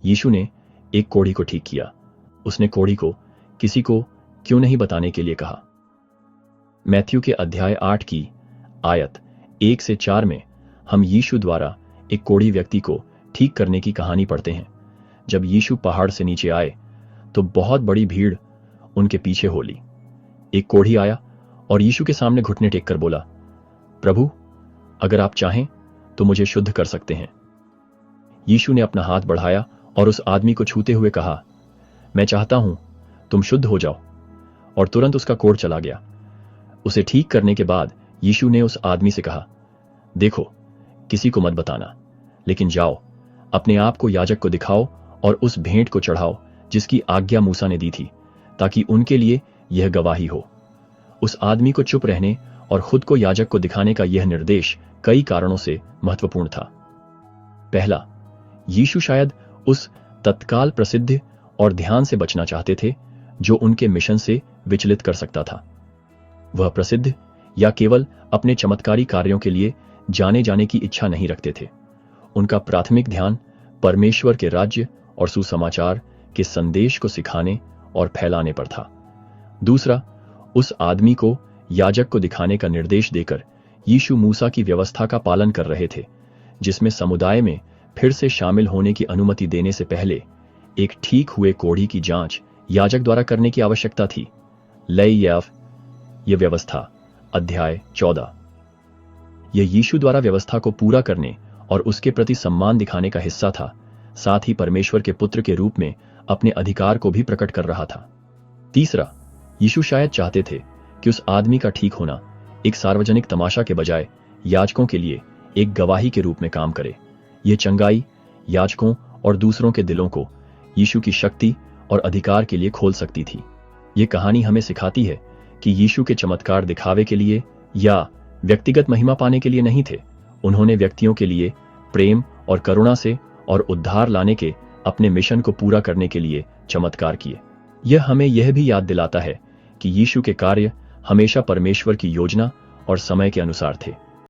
यीशु ने एक कोढ़ी को ठीक किया। उसने कोढ़ी को किसी को क्यों नहीं बताने के लिए कहा। मैथ्यू के अध्याय 8 की आयत 1 से 4 में हम यीशु द्वारा एक कोढ़ी व्यक्ति को ठीक करने की कहानी पढ़ते हैं। जब यीशु पहाड़ से नीचे आए तो बहुत बड़ी भीड़ उनके पीछे हो ली। एक कोढ़ी आया और यीशु के सामने घुटने टेक कर बोला, प्रभु, अगर आप चाहें तो मुझे शुद्ध कर सकते हैं। यीशु ने अपना हाथ बढ़ाया और उस आदमी को छूते हुए कहा, मैं चाहता हूं, तुम शुद्ध हो जाओ। और तुरंत उसका कोढ़ चला गया। उसे ठीक करने के बाद यीशु ने उस आदमी से कहा, देखो, किसी को मत बताना, लेकिन जाओ, अपने आप को याजक को दिखाओ और उस भेंट को चढ़ाओ जिसकी आज्ञा मूसा ने दी थी, ताकि उनके लिए यह गवाही हो। उस आदमी को चुप रहने और खुद को याजक को दिखाने का यह निर्देश कई कारणों से महत्वपूर्ण था। पहला, यीशु शायद उस तत्काल प्रसिद्ध और ध्यान से बचना चाहते थे जो उनके मिशन से विचलित कर सकता था। वह प्रसिद्ध या केवल अपने चमत्कारी कार्यों के लिए जाने जाने की इच्छा नहीं रखते थे। उनका प्राथमिक ध्यान परमेश्वर के राज्य और सुसमाचार के संदेश को सिखाने और फैलाने पर था। दूसरा, उस आदमी को याजक को दिखाने का निर्देश देकर यीशु मूसा की व्यवस्था का पालन कर रहे थे, जिसमें समुदाय में फिर से शामिल होने की अनुमति देने से पहले एक ठीक हुए कोढ़ी की जांच याजक द्वारा करने की आवश्यकता थी। लेय्याफ, यह व्यवस्था, अध्याय 14। यह यीशु द्वारा व्यवस्था को पूरा करने और उसके प्रति सम्मान दिखाने का हिस्सा था, साथ ही परमेश्वर के पुत्र के रूप में अपने अधिकार को भी प्रकट कर रहा था। तीसरा, यीशु शायद चाहते थे कि उस आदमी का ठीक होना एक सार्वजनिक तमाशा के बजाय याजकों के लिए एक गवाही के रूप में काम करे। यह चंगाई याजकों और दूसरों के दिलों को यीशु की शक्ति और अधिकार के लिए खोल सकती थी। यह कहानी हमें सिखाती है कि यीशु के चमत्कार दिखावे के लिए या व्यक्तिगत महिमा पाने के लिए नहीं थे। उन्होंने व्यक्तियों के लिए प्रेम और करुणा से और उद्धार लाने के अपने मिशन को पूरा करने के लिए चमत्कार किए। यह हमें यह भी याद दिलाता है कि यीशु के कार्य हमेशा परमेश्वर की योजना और समय के अनुसार थे।